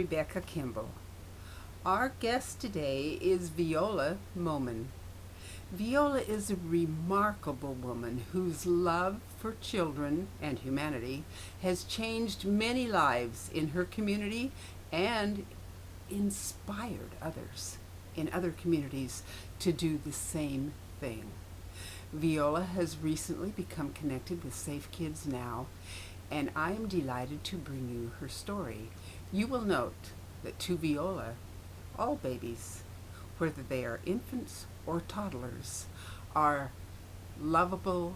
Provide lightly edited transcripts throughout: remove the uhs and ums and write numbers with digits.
Rebecca Kimbel. Our guest today is Veola Momon. Veola is a remarkable woman whose love for children and humanity has changed many lives in her community and inspired others in other communities to do the same thing. Veola has recently become connected with Safe Kids Now, and I am delighted to bring you her story. You will note that to Veola, all babies, whether they are infants or toddlers, are lovable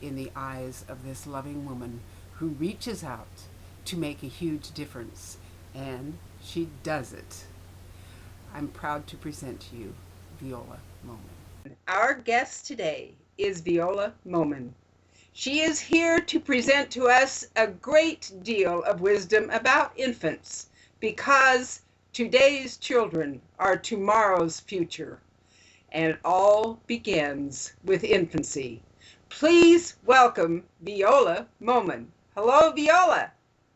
in the eyes of this loving woman who reaches out to make a huge difference, and she does it. I'm proud to present to you Veola Momon. Our guest today is Veola Momon. She is here to present to us a great deal of wisdom about infants, because today's children are tomorrow's future, and it all begins with infancy. Please welcome Veola Momon. Hello, Veola.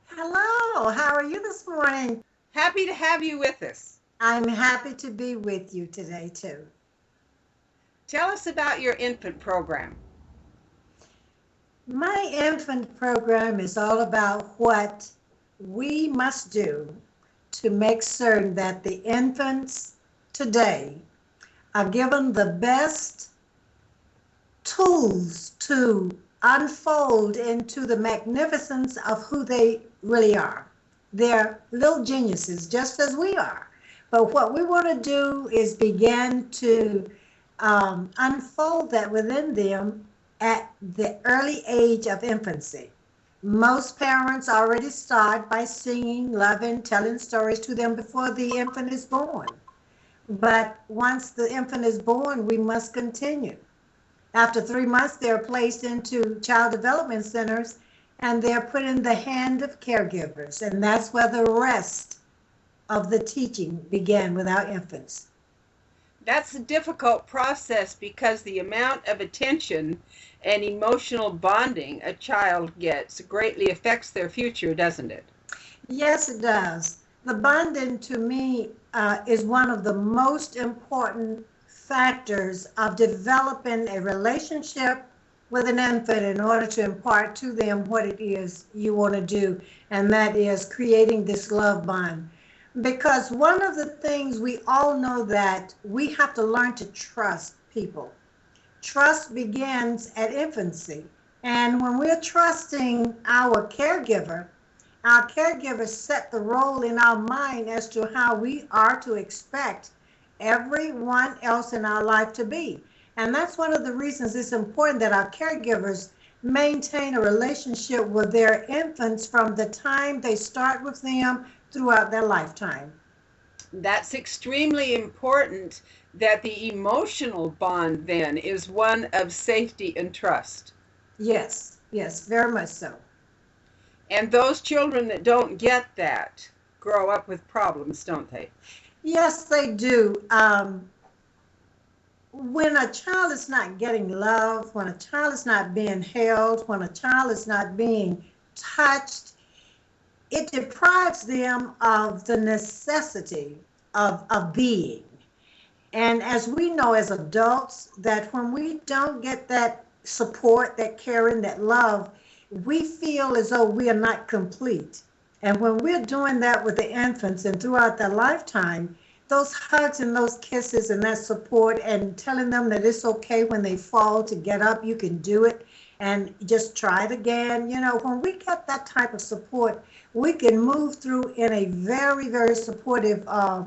Hello, how are you this morning? Happy to have you with us. I'm happy to be with you today, too. Tell us about your infant program. My infant program is all about what we must do to make certain that the infants today are given the best tools to unfold into the magnificence of who they really are. They're little geniuses, just as we are. But what we want to do is begin to unfold that within them at the early age of infancy. Most parents already start by singing, loving, telling stories to them before the infant is born. But once the infant is born, we must continue. After 3 months, they're placed into child development centers and they're put in the hand of caregivers. And that's where the rest of the teaching began with our infants. That's a difficult process because the amount of attention and emotional bonding a child gets greatly affects their future, doesn't it? Yes, it does. The bonding to me is one of the most important factors of developing a relationship with an infant in order to impart to them what it is you want to do, and that is creating this love bond. Because one of the things we all know that we have to learn to trust people. Trust begins at infancy. And when we're trusting our caregivers set the role in our mind as to how we are to expect everyone else in our life to be. And that's one of the reasons it's important that our caregivers maintain a relationship with their infants from the time they start with them throughout their lifetime. That's extremely important, that the emotional bond then is one of safety and trust. Yes, very much so. And those children that don't get that grow up with problems, don't they? Yes, they do. When a child is not getting love, when a child is not being held, when a child is not being touched, it deprives them of the necessity of being. And as we know as adults, that when we don't get that support, that caring, that love, we feel as though we are not complete. And when we're doing that with the infants and throughout their lifetime, those hugs and those kisses and that support and telling them that it's okay when they fall to get up, you can do it, and just try it again. You know, when we get that type of support, we can move through in a very, very supportive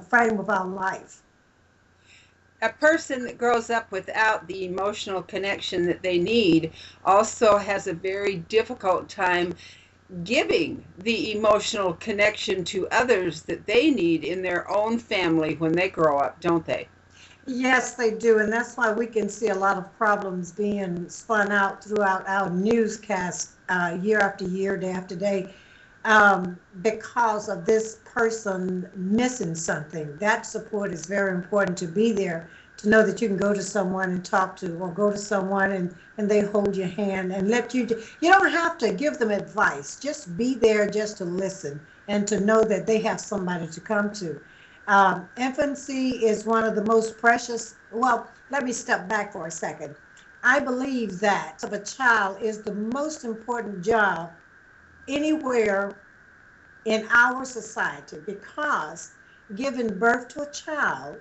frame of our life. A person that grows up without the emotional connection that they need also has a very difficult time giving the emotional connection to others that they need in their own family when they grow up, don't they? Yes, they do, and that's why we can see a lot of problems being spun out throughout our newscast year after year, day after day, because of this person missing something. That support is very important, to be there, to know that you can go to someone and talk to, or go to someone and they hold your hand and let you, you don't have to give them advice, just be there just to listen and to know that they have somebody to come to. Infancy is one of the most precious. Well, let me step back for a second. I believe that of a child is the most important job anywhere in our society, because giving birth to a child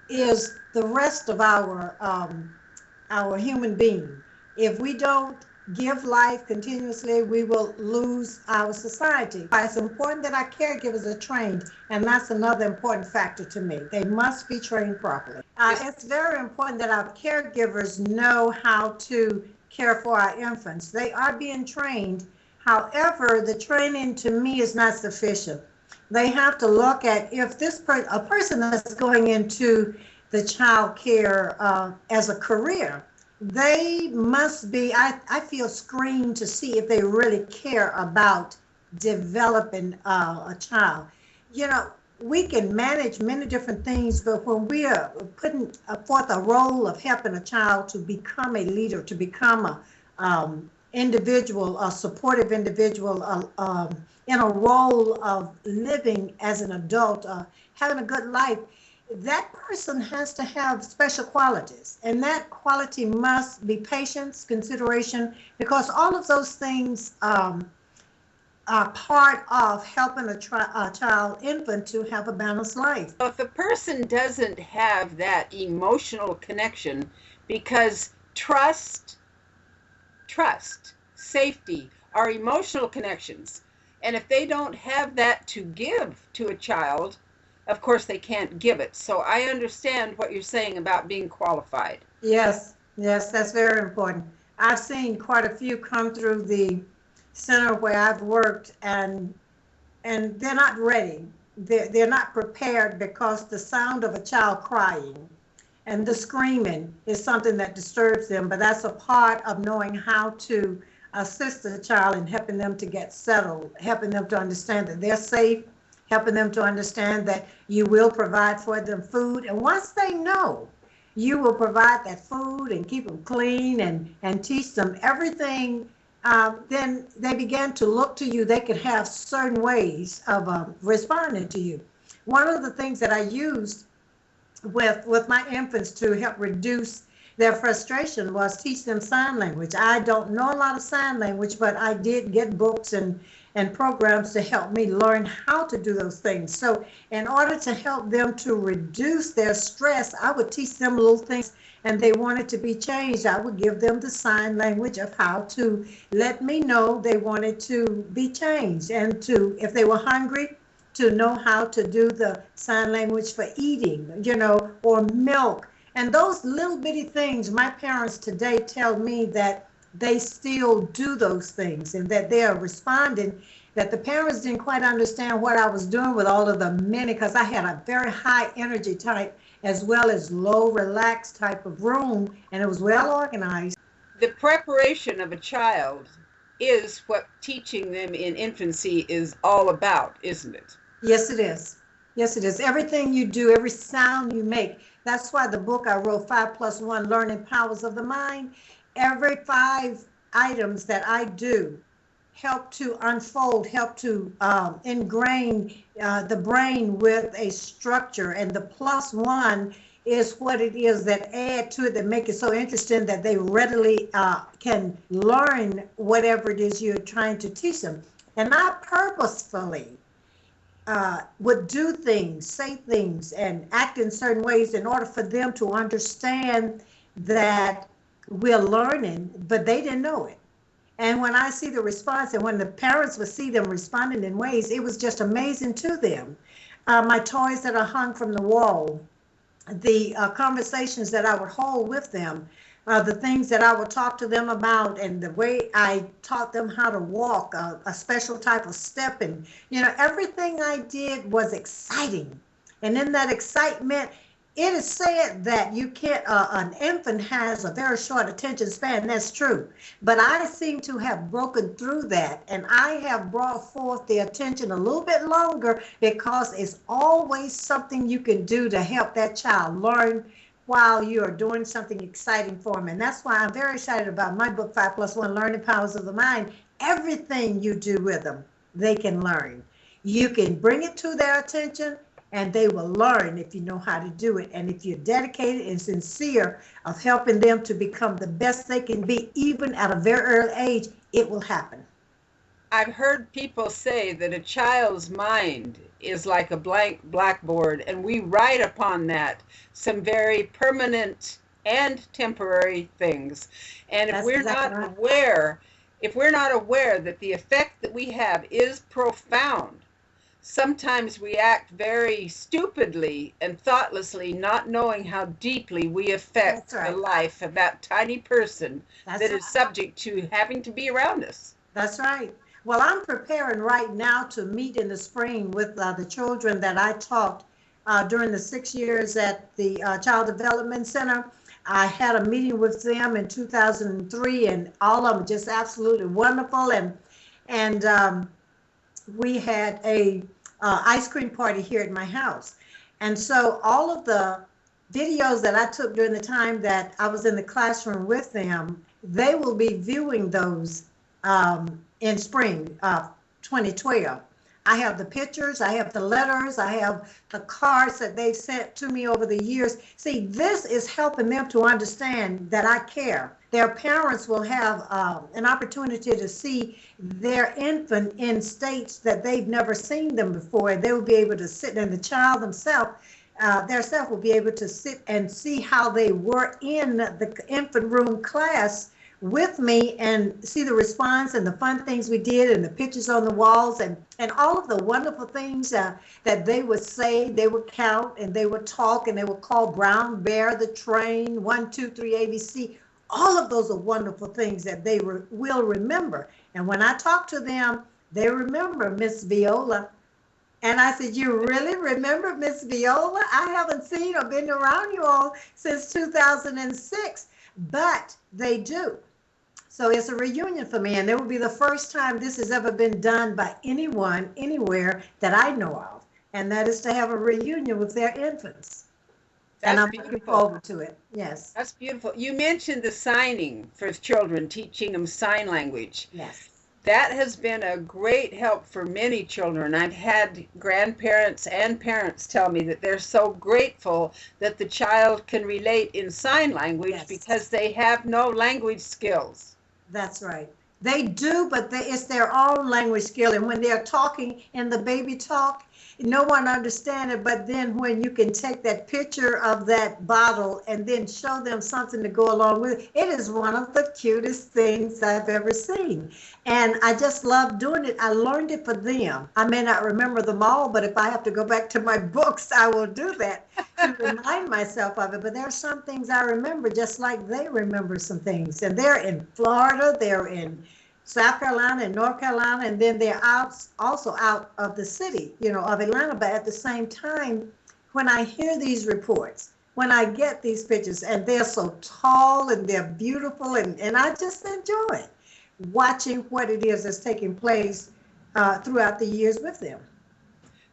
is the rest of our human being. If we don't give life continuously, we will lose our society. It's important that our caregivers are trained, and that's another important factor to me. They must be trained properly. It's very important that our caregivers know how to care for our infants. They are being trained. However, the training to me is not sufficient. They have to look at if a person that's going into the child care as a career, they must be, I feel, screened to see if they really care about developing a child. You know, we can manage many different things, but when we are putting forth a role of helping a child to become a leader, to become a individual, a supportive individual, in a role of living as an adult, having a good life, that person has to have special qualities, and that quality must be patience, consideration, because all of those things are part of helping a child, infant, to have a balanced life. So if a person doesn't have that emotional connection, because trust, safety are emotional connections, and if they don't have that to give to a child, of course they can't give it. So I understand what you're saying about being qualified. Yes, yes, that's very important. I've seen quite a few come through the center where I've worked, and they're not ready. They're not prepared, because the sound of a child crying and the screaming is something that disturbs them, but that's a part of knowing how to assist the child in helping them to get settled, helping them to understand that they're safe, helping them to understand that you will provide for them food. And once they know you will provide that food and keep them clean and teach them everything, then they begin to look to you. They could have certain ways of responding to you. One of the things that I used with my infants to help reduce their frustration was teach them sign language. I don't know a lot of sign language, but I did get books and programs to help me learn how to do those things. So in order to help them to reduce their stress, I would teach them little things, and they wanted to be changed. I would give them the sign language of how to let me know they wanted to be changed, and to, if they were hungry, to know how to do the sign language for eating, or milk. And those little bitty things, my parents today tell me that they still do those things, and that they are responding, that the parents didn't quite understand what I was doing with all of the many, because I had a very high energy type as well as low relaxed type of room, and it was well organized. The preparation of a child is what teaching them in infancy is all about, isn't it? Yes, it is. Yes, it is. Everything you do, every sound you make. That's why the book I wrote, 5+1 Learning Powers of the Mind, every 5 items that I do help to unfold, help to ingrain the brain with a structure. And the +1 is what it is that add to it, that make it so interesting that they readily can learn whatever it is you're trying to teach them. And I purposefully would do things, say things, and act in certain ways in order for them to understand that we're learning, but they didn't know it. And when I see the response, and when the parents would see them responding in ways, it was just amazing to them. My toys that are hung from the wall, the conversations that I would hold with them, the things that I would talk to them about, and the way I taught them how to walk, a special type of step, and everything I did was exciting. And in that excitement, it is said that you can't, an infant has a very short attention span. That's true. But I seem to have broken through that, and I have brought forth the attention a little bit longer, because it's always something you can do to help that child learn while you are doing something exciting for them. And that's why I'm very excited about my book, 5+1 Learning Powers of the Mind. Everything you do with them, they can learn. You can bring it to their attention and they will learn if you know how to do it. And if you're dedicated and sincere of helping them to become the best they can be, even at a very early age, it will happen. I've heard people say that a child's mind is like a blank blackboard, and we write upon that some very permanent and temporary things. And That's exactly right. if we're not aware that the effect that we have is profound, sometimes we act very stupidly and thoughtlessly, not knowing how deeply we affect That's right. the life of that tiny person That's that right. is subject to having to be around us. That's right. Well, I'm preparing right now to meet in the spring with the children that I taught during the 6 years at the Child Development Center. I had a meeting with them in 2003, and all of them just absolutely wonderful. And we had a ice cream party here at my house. And so all of the videos that I took during the time that I was in the classroom with them, they will be viewing those in spring of 2012. I have the pictures, I have the letters, I have the cards that they've sent to me over the years. See, this is helping them to understand that I care. Their parents will have an opportunity to see their infant in states that they've never seen them before. And they will be able to sit, and the child themselves, their self will be able to sit and see how they were in the infant room class with me and see the response and the fun things we did and the pictures on the walls and all of the wonderful things that they would say. They would count and they would talk and they would call Brown Bear the train, 1, 2, 3, ABC. All of those are wonderful things that they will remember. And when I talk to them, they remember Miss Veola. And I said, you really remember Miss Veola? I haven't seen or been around you all since 2006, but they do. So it's a reunion for me, and it will be the first time this has ever been done by anyone, anywhere that I know of, and that is to have a reunion with their infants. And I'm looking forward to it. Yes. That's beautiful. You mentioned the signing for children, teaching them sign language. Yes. That has been a great help for many children. I've had grandparents and parents tell me that they're so grateful that the child can relate in sign language. Yes. Because they have no language skills. That's right. They do, but it's their own language skill. And when they're talking in the baby talk, no one understands it. But then when you can take that picture of that bottle and then show them something to go along with it, it is one of the cutest things I've ever seen. And I just love doing it. I learned it for them. I may not remember them all, but if I have to go back to my books, I will do that to remind myself of it. But there are some things I remember just like they remember some things. And they're in Florida, they're in South Carolina and North Carolina, and then they're also out of the city, of Atlanta. But at the same time, when I hear these reports, when I get these pictures, and they're so tall and they're beautiful, and I just enjoy it, watching what it is that's taking place throughout the years with them.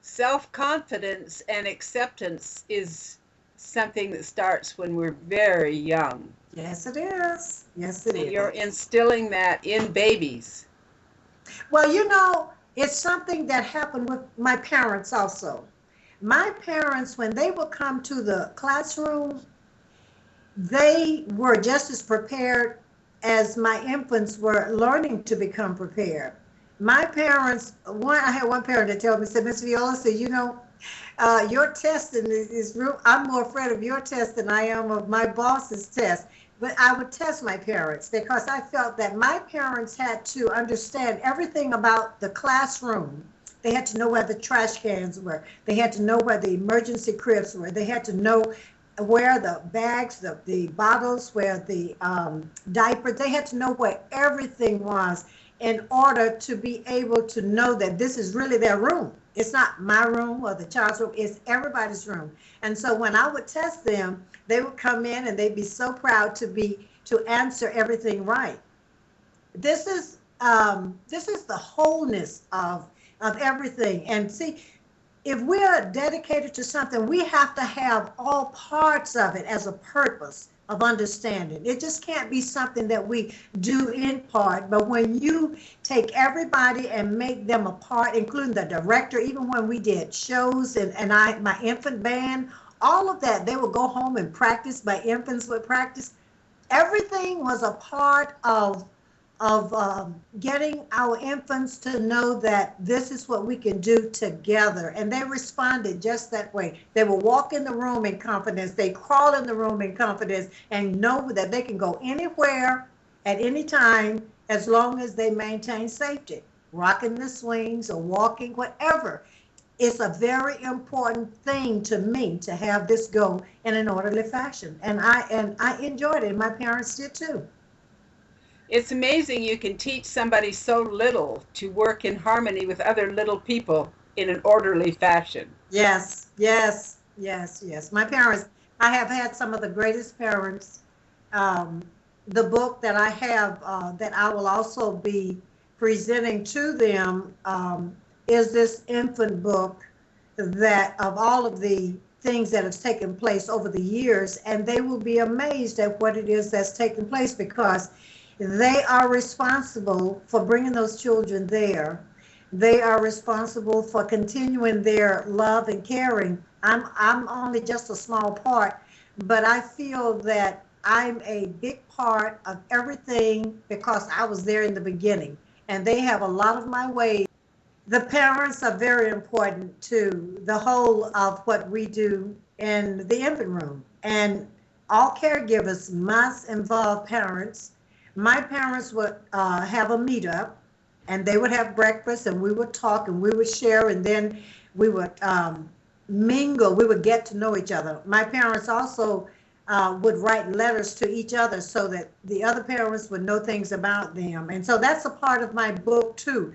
Self-confidence and acceptance is something that starts when we're very young. Yes, it is. Yes, it is. You're instilling that in babies. Well, it's something that happened with my parents also. My parents, when they would come to the classroom, they were just as prepared as my infants were learning to become prepared. My parents, I had one parent that told me, said, Miss Veola, said, your test in this room, I'm more afraid of your test than I am of my boss's test. But I would test my parents because I felt that my parents had to understand everything about the classroom. They had to know where the trash cans were. They had to know where the emergency cribs were. They had to know where the bags, the bottles, where the diapers, they had to know where everything was in order to be able to know that this is really their room. It's not my room or the child's room, it's everybody's room. And so when I would test them, they would come in and they'd be so proud to answer everything right. This is the wholeness of everything. And see, if we're dedicated to something, we have to have all parts of it as a purpose of understanding. It just can't be something that we do in part, but when you take everybody and make them a part, including the director, even when we did shows my infant band, all of that, they would go home and practice, my infants would practice. Everything was a part of getting our infants to know that this is what we can do together. And they responded just that way. They will walk in the room in confidence. They crawl in the room in confidence and know that they can go anywhere at any time as long as they maintain safety. Rocking the swings or walking, whatever. It's a very important thing to me to have this go in an orderly fashion. And I enjoyed it. My parents did too. It's amazing you can teach somebody so little to work in harmony with other little people in an orderly fashion. Yes, yes, yes, yes. My parents, I have had some of the greatest parents. The book that I have that I will also be presenting to them is this infant book that of all of the things that have taken place over the years, and they will be amazed at what it is that's taken place because they are responsible for bringing those children there. They are responsible for continuing their love and caring. I'm only just a small part, but I feel that I'm a big part of everything because I was there in the beginning, and they have a lot of my ways. The parents are very important to the whole of what we do in the infant room, and all caregivers must involve parents. My parents would have a meetup, and they would have breakfast, and we would talk, and we would share, and then we would mingle. We would get to know each other. My parents also would write letters to each other so that the other parents would know things about them. And so that's a part of my book too.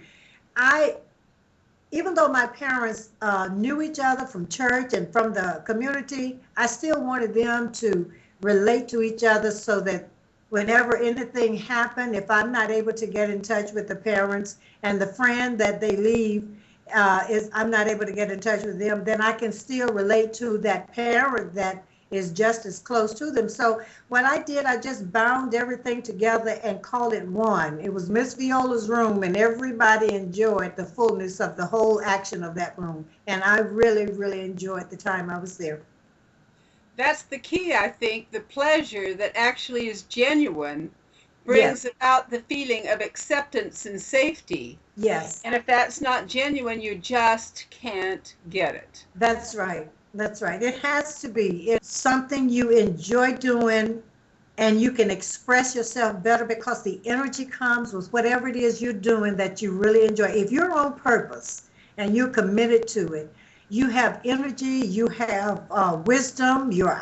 Even though my parents knew each other from church and from the community, I still wanted them to relate to each other so that whenever anything happened, if I'm not able to get in touch with the parents and the friend that they leave I'm not able to get in touch with them, then I can still relate to that parent that is just as close to them. So what I did, I just bound everything together and called it one. It was Miss Viola's room, and everybody enjoyed the fullness of the whole action of that room. And I really, really enjoyed the time I was there. That's the key, I think. The pleasure that actually is genuine brings about the feeling of acceptance and safety. Yes. And if that's not genuine, you just can't get it. That's right. That's right. It has to be. It's something you enjoy doing, and you can express yourself better because the energy comes with whatever it is you're doing that you really enjoy. If you're on purpose and you're committed to it, you have energy, you have wisdom, your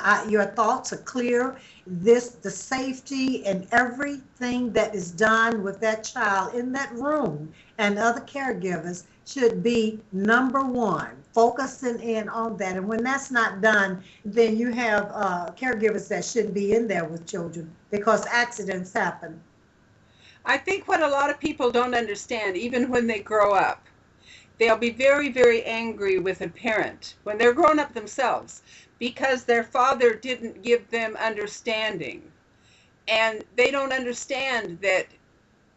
thoughts are clear. The safety and everything that is done with that child in that room and other caregivers should be number one, focusing in on that. And when that's not done, then you have caregivers that shouldn't be in there with children because accidents happen. I think what a lot of people don't understand, even when they grow up, they'll be very, very angry with a parent when they're grown up themselves because their father didn't give them understanding. And they don't understand that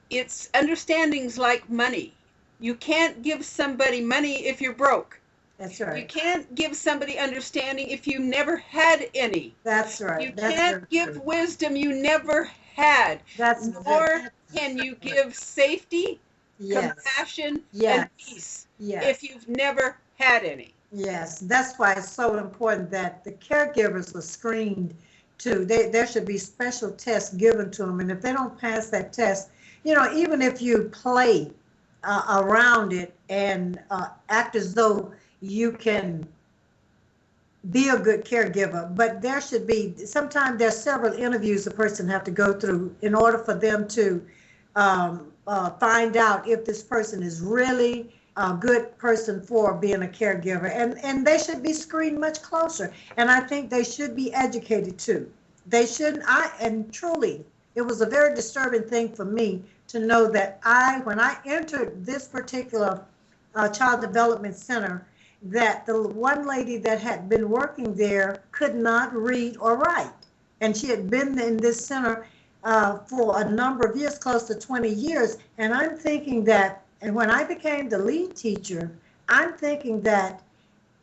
it's understandings like money. You can't give somebody money if you're broke. That's right. You can't give somebody understanding if you never had any. That's right. You can't give wisdom you never had. Nor can you give safety, compassion, and peace if you've never had any. Yes, that's why it's so important that the caregivers are screened too. There should be special tests given to them, and if they don't pass that test, even if you play around it and act as though you can be a good caregiver, but there should be, sometimes there's several interviews a person have to go through in order for them to find out if this person is really a good person for being a caregiver, and they should be screened much closer. And I think they should be educated too. They shouldn't. And truly, it was a very disturbing thing for me to know that when I entered this particular child development center, that the one lady that had been working there could not read or write. And she had been in this center for a number of years, close to 20 years. And I'm thinking that, and when I became the lead teacher, I'm thinking that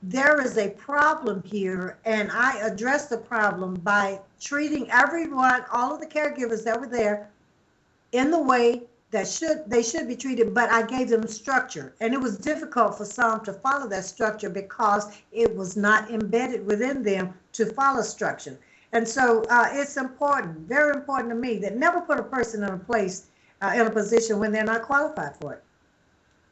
there is a problem here, and I addressed the problem by treating everyone, all of the caregivers that were there, in the way that they should be treated, but I gave them structure. And it was difficult for some to follow that structure because it was not embedded within them to follow structure. And so it's important, very important to me, that never put a person in a place, in a position when they're not qualified for it.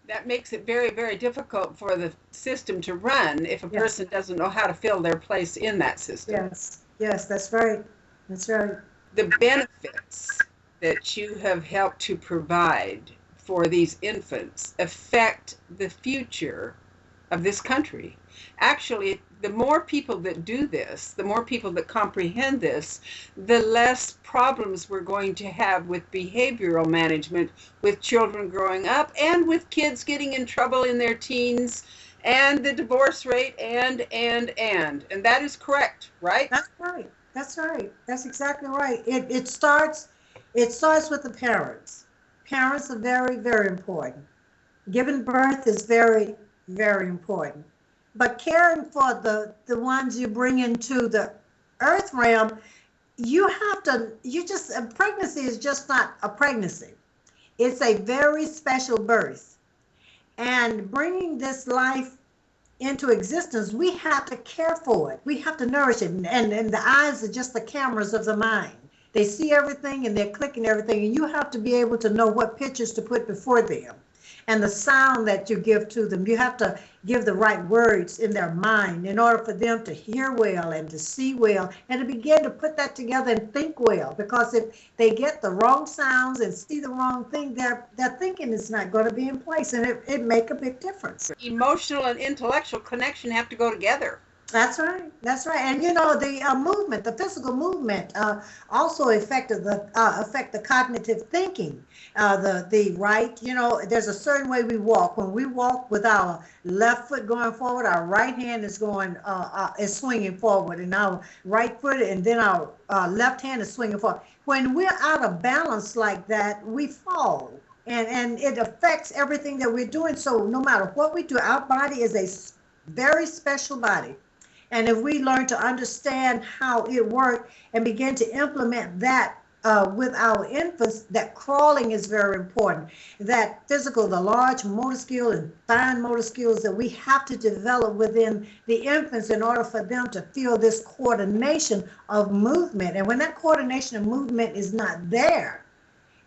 That makes it very, very difficult for the system to run if a person doesn't know how to fill their place in that system. Yes, that's right. That's right. The benefits that you have helped to provide for these infants affect the future of this country. Actually, the more people that do this, the more people that comprehend this, the less problems we're going to have with behavioral management, with children growing up, and with kids getting in trouble in their teens, and the divorce rate, and that is correct, right? That's right. That's right. That's exactly right. It starts with the parents. Parents are very, very important. Giving birth is very, very important. But caring for the ones you bring into the earth realm, pregnancy is just not a pregnancy. It's a very special birth. And bringing this life into existence, we have to care for it. We have to nourish it. And the eyes are just the cameras of the mind. They see everything and they're clicking everything. And you have to be able to know what pictures to put before them. And the sound that you give to them, you have to give the right words in their mind in order for them to hear well and to see well and to begin to put that together and think well. Because if they get the wrong sounds and see the wrong thing, their thinking is not going to be in place, and it make a big difference. Emotional and intellectual connection have to go together. That's right. That's right. And the movement, the physical movement, also affect the cognitive thinking. The right. There's a certain way we walk. When we walk with our left foot going forward, our right hand is swinging forward, and our right foot, and then our left hand is swinging forward. When we're out of balance like that, we fall. And it affects everything that we're doing. So no matter what we do, our body is a very special body. And if we learn to understand how it works and begin to implement that with our infants, that crawling is very important. That physical, the large motor skill and fine motor skills that we have to develop within the infants in order for them to feel this coordination of movement. And when that coordination of movement is not there,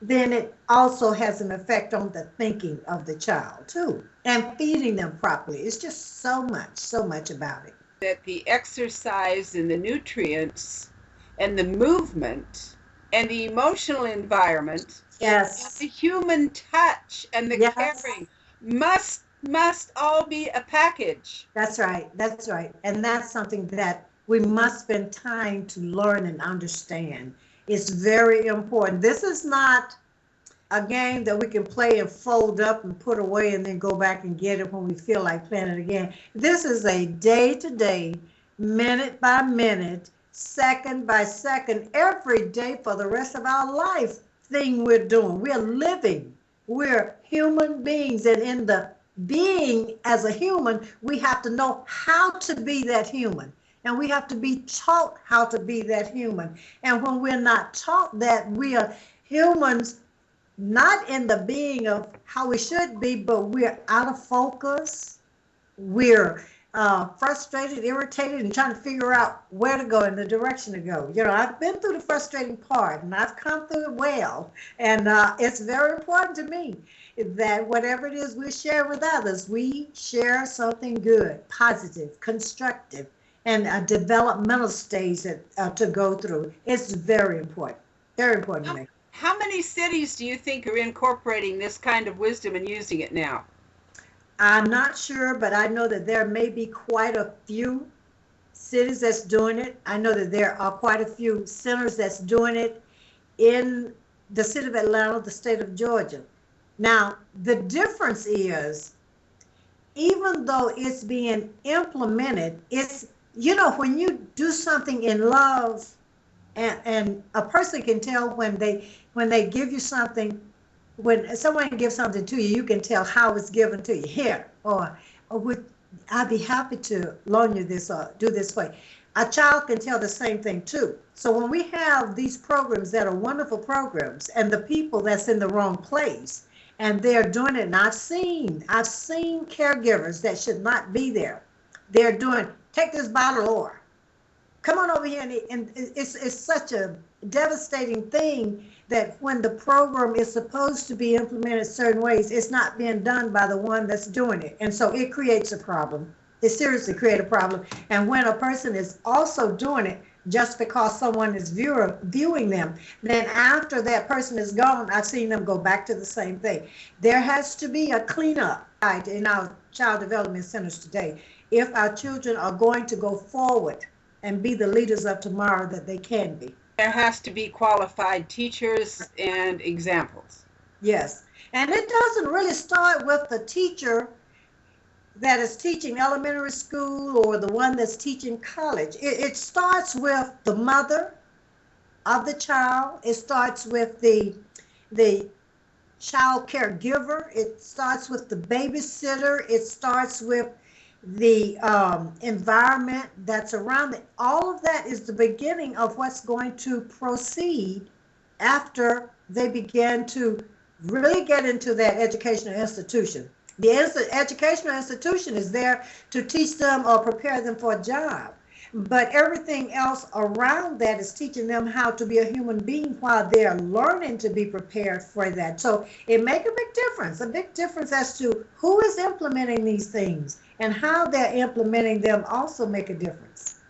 then it also has an effect on the thinking of the child too. And feeding them properly. It's just so much about it. That the exercise and the nutrients and the movement and the emotional environment, yes, and the human touch and the caring must all be a package. That's right. That's right. And that's something that we must spend time to learn and understand. It's very important. This is not a game that we can play and fold up and put away and then go back and get it when we feel like playing it again. This is a day-to-day, minute by minute, second by second, every day for the rest of our life thing we're doing. We're living. We're human beings. And in the being as a human, we have to know how to be that human. And we have to be taught how to be that human. And when we're not taught that, we are humans, not in the being of how we should be, but we're out of focus. We're frustrated, irritated, and trying to figure out where to go and the direction to go. I've been through the frustrating part, and I've come through it well. And it's very important to me that whatever it is we share with others, we share something good, positive, constructive, and a developmental stage to go through. It's very important to me. How many cities do you think are incorporating this kind of wisdom and using it now? I'm not sure, but I know that there may be quite a few cities that's doing it. I know that there are quite a few centers that's doing it in the city of Atlanta, the state of Georgia. Now, the difference is, even though it's being implemented, it's, when you do something in love And a person can tell when they give you something, when someone gives something to you, you can tell how it's given to you. Here, or would I'd be happy to loan you this or do this way. A child can tell the same thing too. So when we have these programs that are wonderful programs, and the people that's in the wrong place, and they're doing it, and I've seen caregivers that should not be there. They're doing, take this bottle, or come on over here, and it's such a devastating thing that when the program is supposed to be implemented certain ways, it's not being done by the one that's doing it. And so it creates a problem. It seriously creates a problem. And when a person is also doing it just because someone is viewing them, then after that person is gone, I've seen them go back to the same thing. There has to be a cleanup in our child development centers today if our children are going to go forward and be the leaders of tomorrow that they can be. There has to be qualified teachers and examples. Yes. And it doesn't really start with the teacher that is teaching elementary school or the one that's teaching college. It starts with the mother of the child. It starts with the child caregiver. It starts with the babysitter. It starts with the environment that's around it. All of that is the beginning of what's going to proceed after they begin to really get into that educational institution. The educational institution is there to teach them or prepare them for a job. But everything else around that is teaching them how to be a human being while they're learning to be prepared for that. So it makes a big difference as to who is implementing these things, and how they're implementing them also make a difference.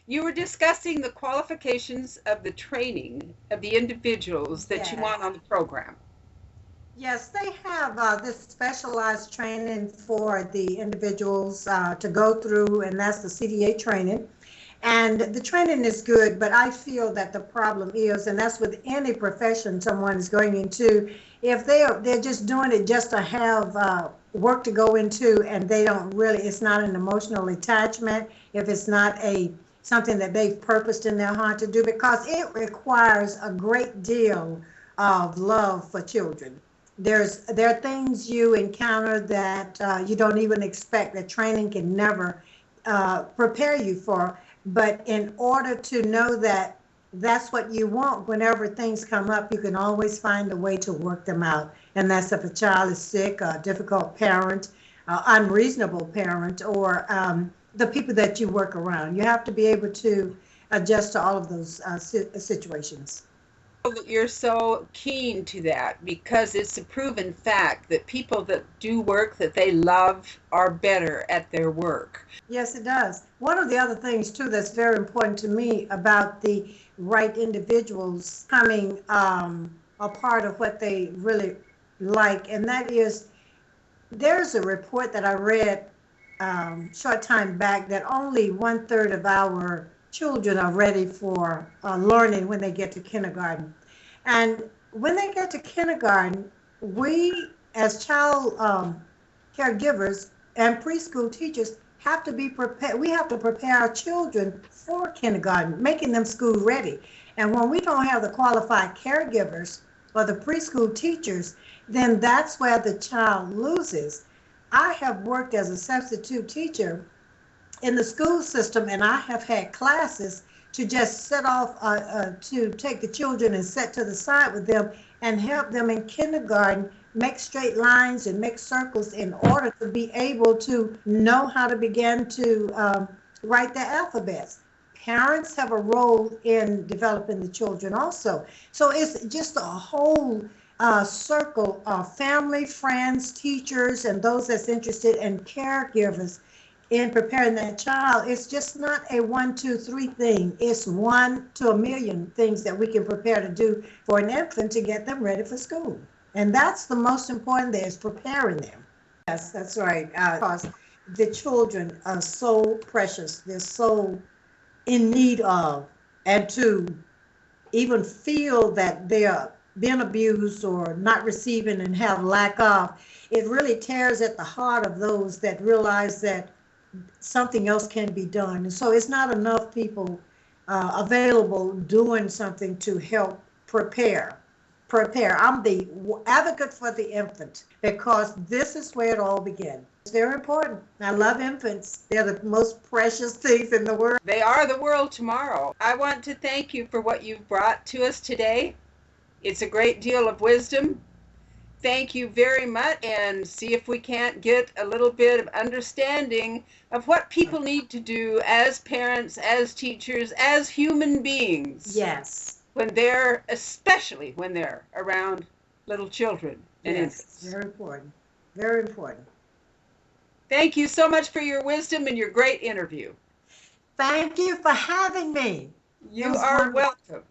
You were discussing the qualifications of the training of the individuals that you want on the program. Yes, they have this specialized training for the individuals to go through, and that's the CDA training. And the training is good, but I feel that the problem is, and that's with any profession someone is going into, if they're just doing it just to have work to go into, and they don't really, it's not an emotional attachment, if it's not something that they've purposed in their heart to do, because it requires a great deal of love for children. There are things you encounter that you don't even expect, that training can never prepare you for. But in order to know that that's what you want, whenever things come up, you can always find a way to work them out. And that's if a child is sick, a difficult parent, unreasonable parent, or the people that you work around. You have to be able to adjust to all of those situations. You're so keen to that because it's a proven fact that people that do work that they love are better at their work. Yes, it does. One of the other things too that's very important to me about the right individuals coming a part of what they really like, and that is, there's a report that I read short time back that only 1/3 of our children are ready for learning when they get to kindergarten. And when they get to kindergarten, we as child caregivers and preschool teachers have to be prepared. We have to prepare our children for kindergarten, making them school ready. And when we don't have the qualified caregivers or the preschool teachers, then that's where the child loses. I have worked as a substitute teacher in the school system, and I have had classes to just set off to take the children and set to the side with them and help them in kindergarten make straight lines and make circles in order to be able to know how to begin to write their alphabets. Parents have a role in developing the children also. So it's just a whole circle of family, friends, teachers, and those that's interested in caregivers in preparing that child. It's just not a 1, 2, 3 thing. It's 1 to a million things that we can prepare to do for an infant to get them ready for school. And that's the most important thing, is preparing them. Yes, that's right. Because the children are so precious. They're so in need of, and to even feel that they are being abused or not receiving and have lack of, it really tears at the heart of those that realize that something else can be done. And so it's not enough people available doing something to help prepare. I'm the advocate for the infant because this is where it all begins. It's very important. I love infants. They're the most precious things in the world. They are the world tomorrow. I want to thank you for what you've brought to us today. It's a great deal of wisdom. Thank you very much, and see if we can't get a little bit of understanding of what people need to do as parents, as teachers, as human beings. Yes. Especially when they're around little children and infants. Very important. Very important. Thank you so much for your wisdom and your great interview. Thank you for having me. You are welcome.